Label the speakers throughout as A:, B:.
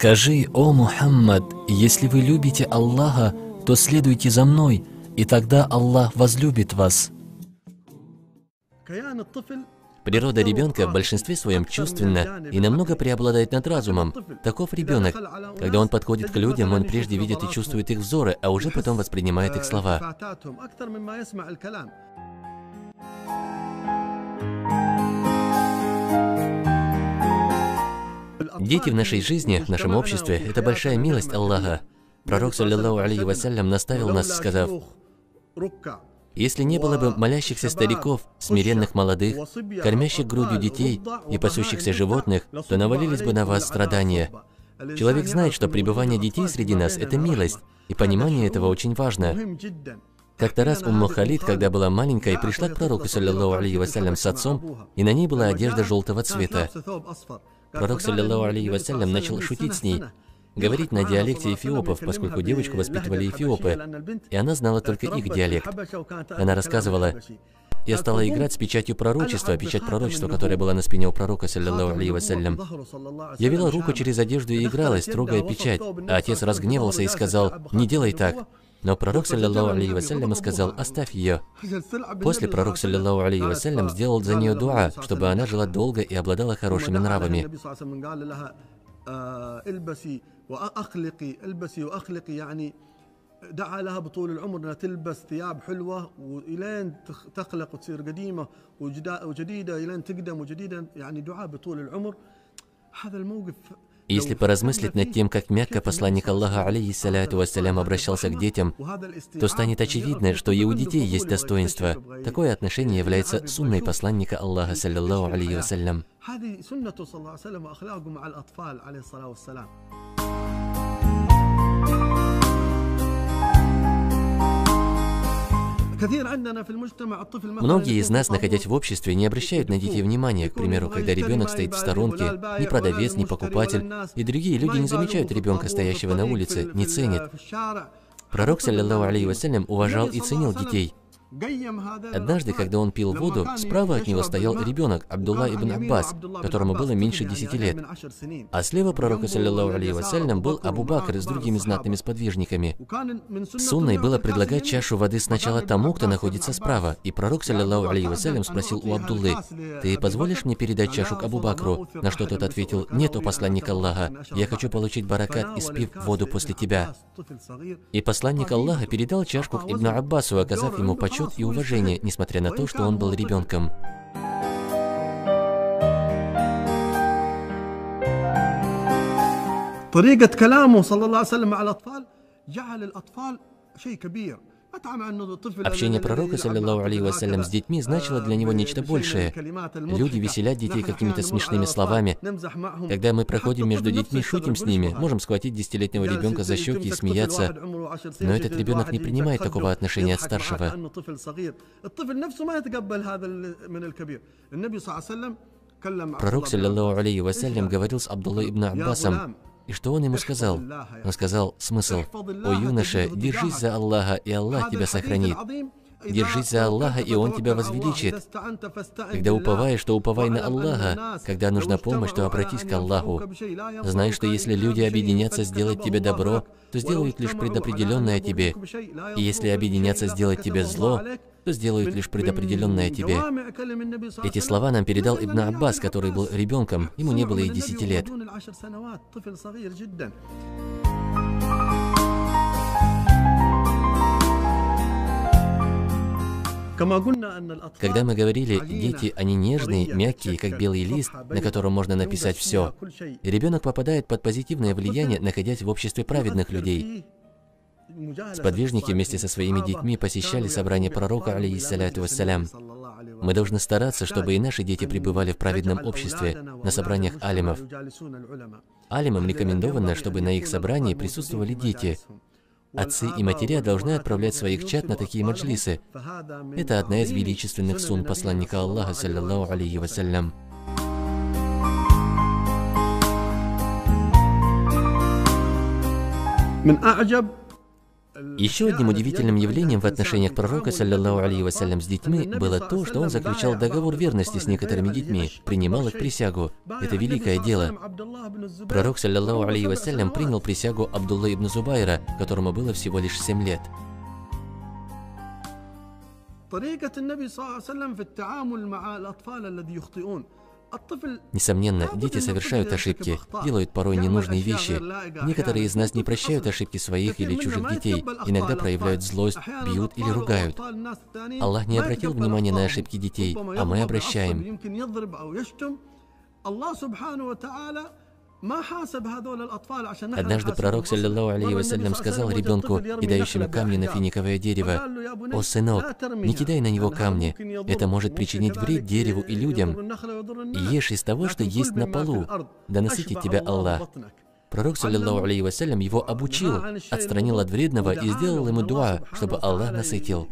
A: Скажи, о Мухаммад, если вы любите Аллаха, то следуйте за мной, и тогда Аллах возлюбит вас.
B: Природа ребенка в большинстве своем чувственна и намного преобладает над разумом. Таков ребенок. Когда он подходит к людям, он прежде видит и чувствует их взоры, а уже потом воспринимает их слова. Дети в нашей жизни, в нашем обществе – это большая милость Аллаха. Пророк, саллиллаху алейхи вассалям, наставил нас, сказав: если не было бы молящихся стариков, смиренных молодых, кормящих грудью детей и пасущихся животных, то навалились бы на вас страдания. Человек знает, что пребывание детей среди нас – это милость, и понимание этого очень важно. Как-то раз Умму Халид, когда была маленькой, пришла к пророку, саллиллаху алейхи вассалям, с отцом, и на ней была одежда желтого цвета. Пророк, саллиллаху алейхи вассалям, начал шутить с ней, говорить на диалекте эфиопов, поскольку девочку воспитывали эфиопы, и она знала только их диалект. Она рассказывала: я стала играть с печатью пророчества, печать пророчества, которая была на спине у пророка, саллиллаху алейхи вассалям. Я вела руку через одежду и игралась, трогая печать, а отец разгневался и сказал: не делай так. Но пророк, саллиллаху алейхи вассалям, сказал: оставь ее. После пророк, саллиллаху алейхи вассалям, сделал за нее дуа, чтобы она жила долго и обладала хорошими нравами.
C: دعا لها بطول العمر انها تلبس ثياب حلوه والين تخلق وتصير قديمه وجديده الين تقدم وجديده يعني دعاء بطول العمر هذا الموقف.
B: Если поразмыслить над тем, как мягко посланник Аллаха, алейхиссаляту вассалям, обращался к детям, то станет очевидно, что и у детей есть достоинство. Такое отношение является сунной посланника Аллаха, саллиллаху алейхи вассалям. Многие из нас, находясь в обществе, не обращают на детей внимания. К примеру, когда ребенок стоит в сторонке, ни продавец, ни покупатель, и другие люди не замечают ребенка, стоящего на улице, не ценят. Пророк, саллиллаху алейхи вассалям, уважал и ценил детей. Однажды, когда он пил воду, справа от него стоял ребенок, Абдулла ибн Аббас, которому было меньше 10 лет. А слева пророка, саллиллаху алейхи вассалям, был Абу Бакр с другими знатными сподвижниками. Сунной было предлагать чашу воды сначала тому, кто находится справа, и пророк, саллиллаху алейхи вассалям, спросил у Абдуллы: «Ты позволишь мне передать чашу к Абу Бакру?» На что тот ответил: «Нет, о посланник Аллаха, я хочу получить баракат, испив воду после тебя». И посланник Аллаха передал чашку к Ибн Аббасу, оказав ему почет и уважение, несмотря на то, что он был ребенком. Общение пророка, саллиллаху алейхи вассалям, с детьми значило для него нечто большее. Люди веселят детей какими-то смешными словами. Когда мы проходим между детьми, шутим с ними, можем схватить 10-летнего ребенка за щеки и смеяться. Но этот ребенок не принимает такого отношения от старшего. Пророк, саллиллаху алейхи вассалям, говорил с Абдуллой ибн Аббасом. И что он ему сказал? Он сказал смысл: «О юноша, держись за Аллаха, и Аллах тебя сохранит. Держись за Аллаха, и Он тебя возвеличит. Когда уповаешь, то уповай на Аллаха. Когда нужна помощь, то обратись к Аллаху. Знай, что если люди объединятся сделать тебе добро, то сделают лишь предопределенное тебе. И если объединятся сделать тебе зло, то сделают лишь предопределенное тебе». Эти слова нам передал Ибн Аббас, который был ребенком, ему не было и 10 лет. Когда мы говорили, дети, они нежные, мягкие, как белый лист, на котором можно написать все, ребенок попадает под позитивное влияние, находясь в обществе праведных людей. Сподвижники вместе со своими детьми посещали собрание пророка, алейхиссаляту вассалям. Мы должны стараться, чтобы и наши дети пребывали в праведном обществе, на собраниях алимов. Алимам рекомендовано, чтобы на их собрании присутствовали дети. Отцы и матеря должны отправлять своих чад на такие маджлисы. Это одна из величественных сунн посланника Аллаха, саллиллаху алейхи вассалям. Еще одним удивительным явлением в отношениях пророка, саллиллаху алейхи вассалям, с детьми было то, что он заключал договор верности с некоторыми детьми, принимал их присягу. Это великое дело. Пророк, саллиллаху алейхи вассалям, принял присягу Абдулла ибн Зубайра, которому было всего лишь 7 лет. Несомненно, дети совершают ошибки, делают порой ненужные вещи. Некоторые из нас не прощают ошибки своих или чужих детей, иногда проявляют злость, бьют или ругают. Аллах не обратил внимания на ошибки детей, а мы обращаем. Однажды пророк, саллиллаху алейхи вассалям, сказал ребенку, кидающему камни на финиковое дерево: «О, сынок, не кидай на него камни, это может причинить вред дереву и людям. Ешь из того, что есть на полу, да насытит тебя Аллах». Пророк, саллиллаху алейхи вассалям, его обучил, отстранил от вредного и сделал ему дуа, чтобы Аллах насытил.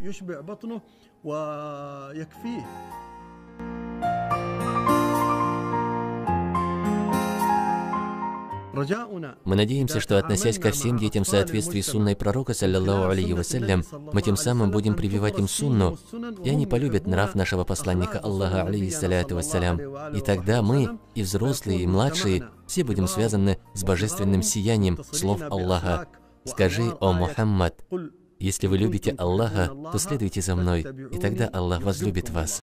B: Мы надеемся, что, относясь ко всем детям в соответствии с сунной пророка, саллиллаху алейхи вассалям, мы тем самым будем прививать им сунну, и они полюбят нрав нашего посланника Аллаха, алейхиссаляту вассалям. И тогда мы, и взрослые, и младшие, все будем связаны с божественным сиянием слов Аллаха. Скажи: «О Мухаммад, если вы любите Аллаха, то следуйте за мной, и тогда Аллах возлюбит вас».